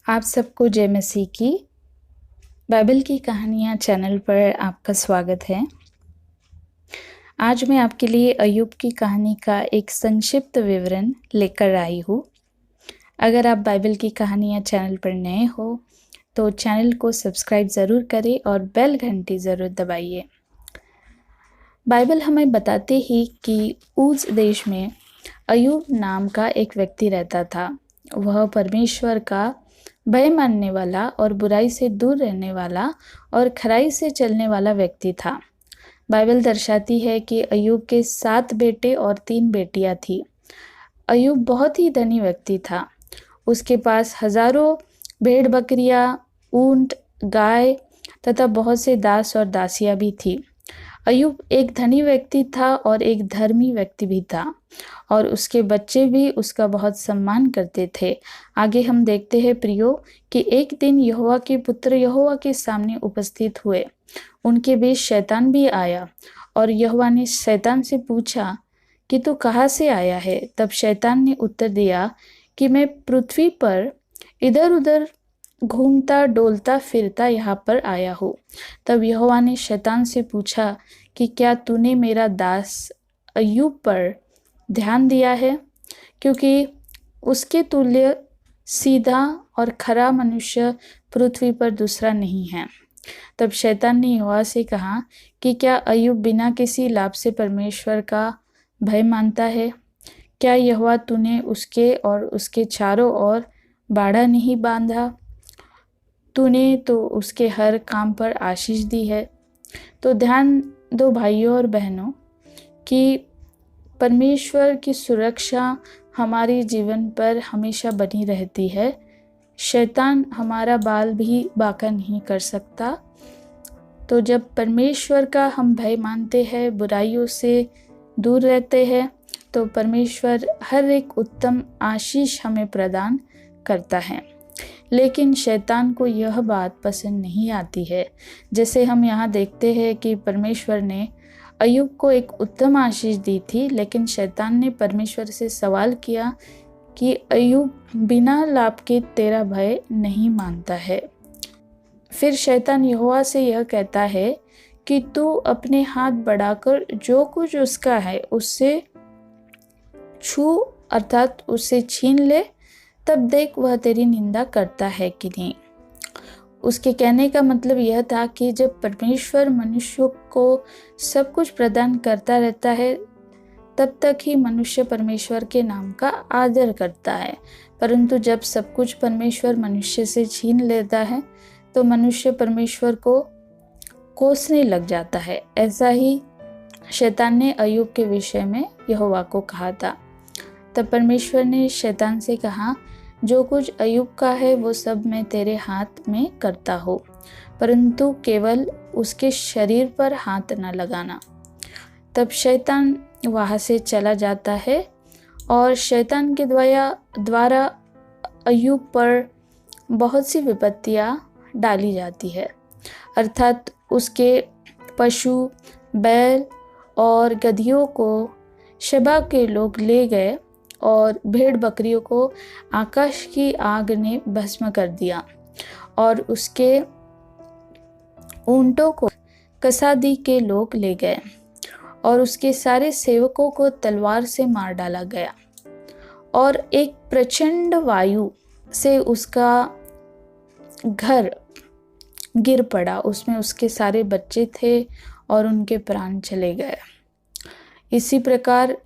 आप सबको जय मसीह की बाइबल की कहानियाँ चैनल पर आपका स्वागत है। आज मैं आपके लिए अय्यूब की कहानी का एक संक्षिप्त विवरण लेकर आई हूँ। अगर आप बाइबल की कहानियाँ चैनल पर नए हो तो चैनल को सब्सक्राइब ज़रूर करें और बेल घंटी ज़रूर दबाइए। बाइबल हमें बताते ही कि उस देश में अय्यूब नाम का एक व्यक्ति रहता था। वह परमेश्वर का भय मानने वाला और बुराई से दूर रहने वाला और खराई से चलने वाला व्यक्ति था। बाइबल दर्शाती है कि अय्यूब के 7 बेटे और 3 बेटियां थीं। अय्यूब बहुत ही धनी व्यक्ति था। उसके पास हजारों भेड़ बकरियां, ऊंट, गाय तथा बहुत से दास और दासियां भी थी। अय्यूब एक धनी व्यक्ति था और एक धर्मी व्यक्ति भी था और उसके बच्चे भी उसका बहुत सम्मान करते थे। आगे हम देखते हैं प्रियो कि एक दिन यहोवा के पुत्र यहोवा के सामने उपस्थित हुए। उनके बीच शैतान भी आया और यहोवा ने शैतान से पूछा कि तू कहाँ से आया है? तब शैतान ने उत्तर दिया कि मैं पृथ्वी पर इधर उधर घूमता डोलता फिरता यहाँ पर आया हूँ। तब यहोवा ने शैतान से पूछा कि क्या तूने मेरा दास अय्यूब पर ध्यान दिया है? क्योंकि उसके तुल्य सीधा और खरा मनुष्य पृथ्वी पर दूसरा नहीं है। तब शैतान ने यहोवा से कहा कि क्या अय्यूब बिना किसी लाभ से परमेश्वर का भय मानता है? क्या यहोवा तूने उसके और उसके चारों ओर बाड़ा नहीं बांधा? तूने तो उसके हर काम पर आशीष दी है। तो ध्यान दो भाइयों और बहनों कि परमेश्वर की सुरक्षा हमारे जीवन पर हमेशा बनी रहती है। शैतान हमारा बाल भी बांका नहीं कर सकता। तो जब परमेश्वर का हम भय मानते हैं, बुराइयों से दूर रहते हैं, तो परमेश्वर हर एक उत्तम आशीष हमें प्रदान करता है। लेकिन शैतान को यह बात पसंद नहीं आती है। जैसे हम यहाँ देखते हैं कि परमेश्वर ने अय्यूब को एक उत्तम आशीष दी थी, लेकिन शैतान ने परमेश्वर से सवाल किया कि अय्यूब बिना लाभ के तेरा भय नहीं मानता है। फिर शैतान यहोवा से यह कहता है कि तू अपने हाथ बढ़ाकर जो कुछ उसका है उससे छू अर्थात उससे छीन ले, तब देख वह तेरी निंदा करता है कि नहीं। उसके कहने का मतलब यह था कि जब परमेश्वर मनुष्यों को सब कुछ प्रदान करता रहता है तब तक ही मनुष्य परमेश्वर के नाम का आदर करता है, परंतु जब सब कुछ परमेश्वर मनुष्य से छीन लेता है तो मनुष्य परमेश्वर को कोसने लग जाता है। ऐसा ही शैतान ने अय्यूब के विषय में यहोवा को कहा था। तब परमेश्वर ने शैतान से कहा, जो कुछ अय्यूब का है वो सब मैं तेरे हाथ में करता हूँ, परंतु केवल उसके शरीर पर हाथ न लगाना। तब शैतान वहाँ से चला जाता है और शैतान के द्वारा अय्यूब पर बहुत सी विपत्तियाँ डाली जाती है। अर्थात उसके पशु, बैल और गधियों को शेबा के लोग ले गए और भेड़ बकरियों को आकाश की आग ने भस्म कर दिया और उसके ऊंटों को कसादी के लोग ले गए और उसके सारे सेवकों को तलवार से मार डाला गया और एक प्रचंड वायु से उसका घर गिर पड़ा। उसमें उसके सारे बच्चे थे और उनके प्राण चले गए। इसी प्रकार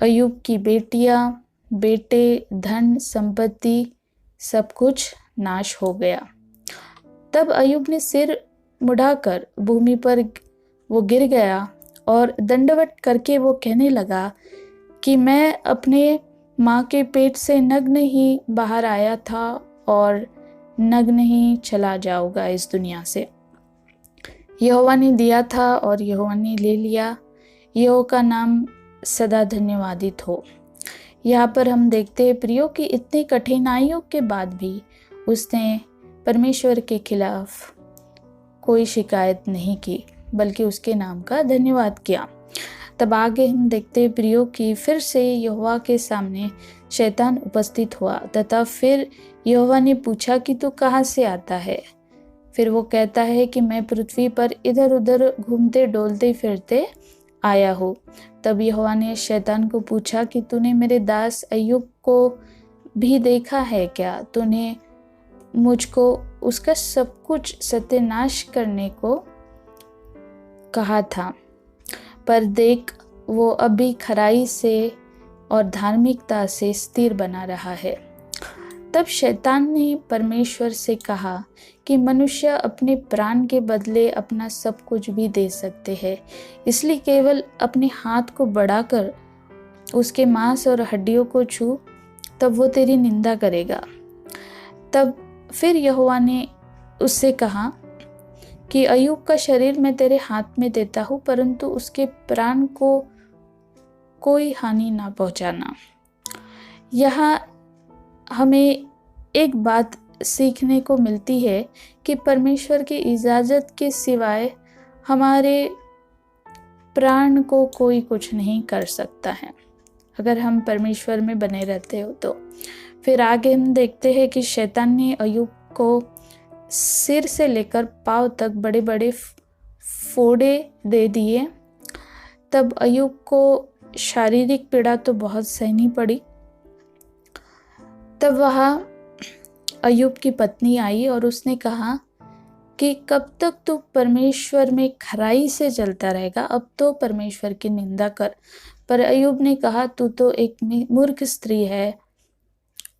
अय्यूब की बेटियां, बेटे, धन संपत्ति सब कुछ नाश हो गया। तब अय्यूब ने सिर मुड़ाकर भूमि पर वो गिर गया और दंडवत करके वो कहने लगा कि मैं अपने माँ के पेट से नग्न ही बाहर आया था और नग्न ही चला जाऊंगा इस दुनिया से। यहोवा ने दिया था और यहोवा ने ले लिया। यहोवा का नाम सदा धन्यवादित हो। यहाँ पर हम देखते हैं प्रियो कि इतनी कठिनाइयों के बाद भी उसने परमेश्वर के खिलाफ कोई शिकायत नहीं की, बल्कि उसके नाम का धन्यवाद किया। तब आगे हम देखते हैं प्रियो कि फिर से यहोवा के सामने शैतान उपस्थित हुआ तथा फिर यहोवा ने पूछा कि तू कहाँ से आता है। फिर वो कहता है कि मैं पृथ्वी पर इधर उधर घूमते डोलते फिरते आया हूँ। तब यहोवा ने शैतान को पूछा कि तूने मेरे दास अय्यूब को भी देखा है क्या? तूने मुझको उसका सब कुछ सत्यानाश करने को कहा था, पर देख वो अभी खराई से और धार्मिकता से स्थिर बना रहा है। तब शैतान ने परमेश्वर से कहा कि मनुष्य अपने प्राण के बदले अपना सब कुछ भी दे सकते हैं, इसलिए केवल अपने हाथ को बढ़ाकर उसके मांस और हड्डियों को छू, तब वो तेरी निंदा करेगा। तब फिर यहोवा ने उससे कहा कि अय्यूब का शरीर मैं तेरे हाथ में देता हूँ, परंतु उसके प्राण को कोई हानि ना पहुंचाना। यहाँ हमें एक बात सीखने को मिलती है कि परमेश्वर की इजाज़त के सिवाय हमारे प्राण को कोई कुछ नहीं कर सकता है, अगर हम परमेश्वर में बने रहते हो तो। फिर आगे हम देखते हैं कि शैतान ने अय्यूब को सिर से लेकर पांव तक बड़े बड़े फोड़े दे दिए। तब अय्यूब को शारीरिक पीड़ा तो बहुत सहनी पड़ी। तब वहाँ अय्यूब की पत्नी आई और उसने कहा कि कब तक तू परमेश्वर में खराई से चलता रहेगा, अब तो परमेश्वर की निंदा कर। पर अय्यूब ने कहा तू तो एक मूर्ख स्त्री है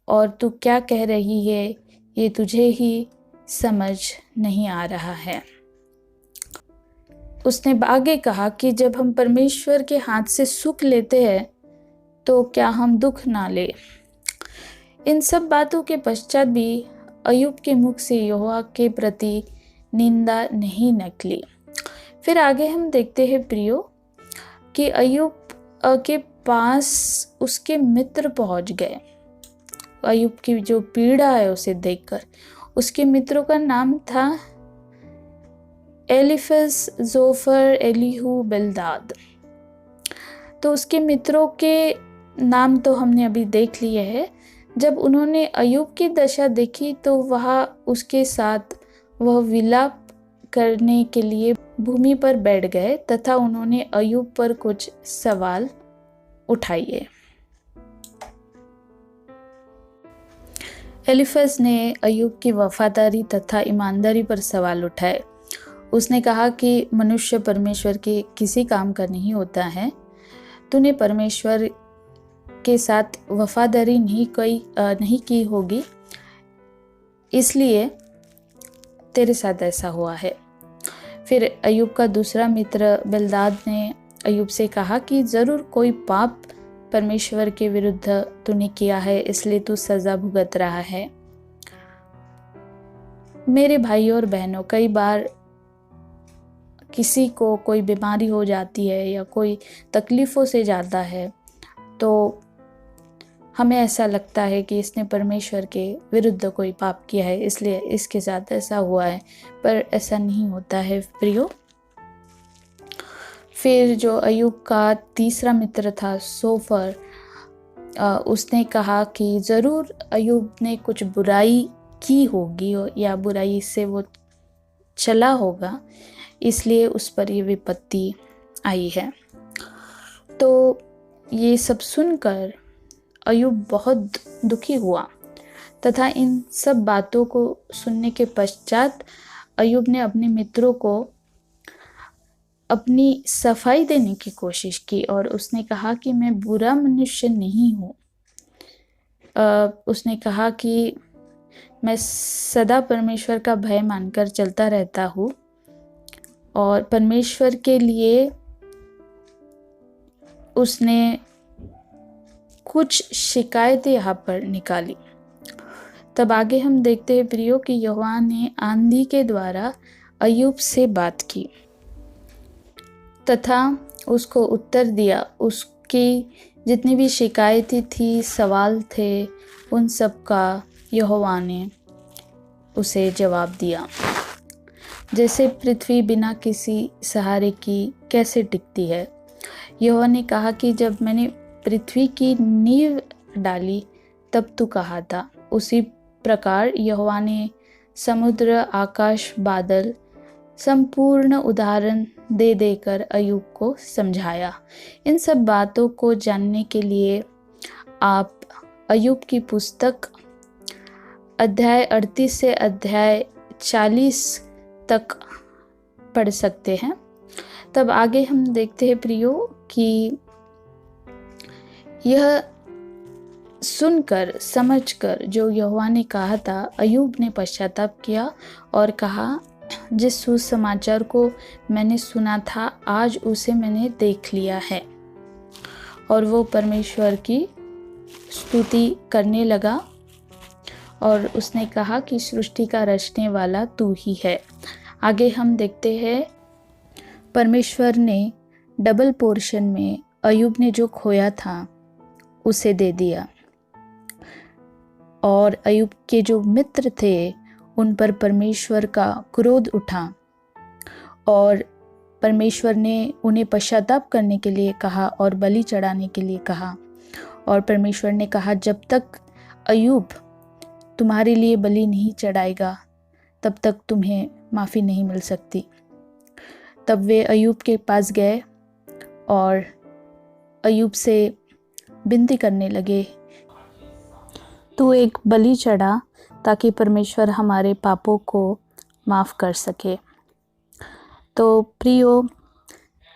और तू क्या कह रही है ये तुझे ही समझ नहीं आ रहा है। उसने आगे कहा कि जब हम परमेश्वर के हाथ से सुख लेते हैं तो क्या हम दुख ना ले। इन सब बातों के पश्चात भी अय्यूब के मुख से यहोवा के प्रति निंदा नहीं निकली। फिर आगे हम देखते हैं प्रियो कि अय्यूब के पास उसके मित्र पहुंच गए। अय्यूब की जो पीड़ा है उसे देखकर उसके मित्रों का नाम था एलीफज, जोफर, एलीहू, बिल्दाद। तो उसके मित्रों के नाम तो हमने अभी देख लिए हैं। जब उन्होंने अय्यूब की दशा देखी तो वह उसके साथ वह विलाप करने के लिए भूमि पर बैठ गए तथा उन्होंने अय्यूब पर कुछ सवाल उठाए। एलीफज ने अय्यूब की वफादारी तथा ईमानदारी पर सवाल उठाए। उसने कहा कि मनुष्य परमेश्वर के किसी काम का नहीं होता है। तूने परमेश्वर के साथ वफादारी नहीं की होगी, इसलिए तेरे साथ ऐसा हुआ है। फिर अय्यूब का दूसरा मित्र बिल्दाद ने अय्यूब से कहा कि ज़रूर कोई पाप परमेश्वर के विरुद्ध तूने किया है, इसलिए तू सज़ा भुगत रहा है। मेरे भाइयों और बहनों, कई बार किसी को कोई बीमारी हो जाती है या कोई तकलीफ़ों से जाता है तो हमें ऐसा लगता है कि इसने परमेश्वर के विरुद्ध कोई पाप किया है, इसलिए इसके साथ ऐसा हुआ है, पर ऐसा नहीं होता है प्रियो। फिर जो अय्यूब का तीसरा मित्र था सोफर, उसने कहा कि ज़रूर अय्यूब ने कुछ बुराई की होगी या बुराई से वो चला होगा, इसलिए उस पर ये विपत्ति आई है। तो ये सब सुनकर अय्यूब बहुत दुखी हुआ तथा इन सब बातों को सुनने के पश्चात अय्यूब ने अपने मित्रों को अपनी सफाई देने की कोशिश की और उसने कहा कि मैं बुरा मनुष्य नहीं हूँ। उसने कहा कि मैं सदा परमेश्वर का भय मानकर चलता रहता हूँ और परमेश्वर के लिए उसने कुछ शिकायतें यहाँ पर निकाली। तब आगे हम देखते हैं प्रियो कि यहोवा ने आंधी के द्वारा अय्यूब से बात की तथा उसको उत्तर दिया। उसकी जितनी भी शिकायतें थी, सवाल थे, उन सब का यहोवा ने उसे जवाब दिया। जैसे पृथ्वी बिना किसी सहारे की कैसे टिकती है। यहोवा ने कहा कि जब मैंने पृथ्वी की नींव डाली तब तू कहा था। उसी प्रकार यहोवा ने समुद्र, आकाश, बादल संपूर्ण उदाहरण दे देकर अय्यूब को समझाया। इन सब बातों को जानने के लिए आप अय्यूब की पुस्तक अध्याय 38 से अध्याय 40 तक पढ़ सकते हैं। तब आगे हम देखते हैं प्रियो कि यह सुनकर समझकर जो यहोवा ने कहा था, अय्यूब ने पश्चाताप किया और कहा, जिस सुसमाचार को मैंने सुना था आज उसे मैंने देख लिया है। और वो परमेश्वर की स्तुति करने लगा और उसने कहा कि सृष्टि का रचने वाला तू ही है। आगे हम देखते हैं परमेश्वर ने डबल पोर्शन में अय्यूब ने जो खोया था उसे दे दिया। और अय्यूब के जो मित्र थे उन पर परमेश्वर का क्रोध उठा और परमेश्वर ने उन्हें पश्चाताप करने के लिए कहा और बलि चढ़ाने के लिए कहा। और परमेश्वर ने कहा, जब तक अय्यूब तुम्हारे लिए बलि नहीं चढ़ाएगा तब तक तुम्हें माफ़ी नहीं मिल सकती। तब वे अय्यूब के पास गए और अय्यूब से विनती करने लगे, तू एक बलि चढ़ा ताकि परमेश्वर हमारे पापों को माफ़ कर सके। तो प्रियो,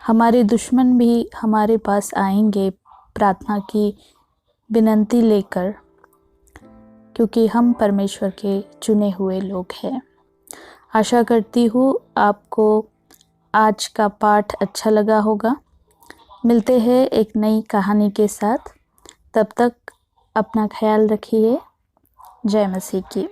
हमारे दुश्मन भी हमारे पास आएंगे प्रार्थना की विनती लेकर, क्योंकि हम परमेश्वर के चुने हुए लोग हैं। आशा करती हूँ आपको आज का पाठ अच्छा लगा होगा। मिलते हैं एक नई कहानी के साथ। तब तक अपना ख्याल रखिए। जय मसीह की।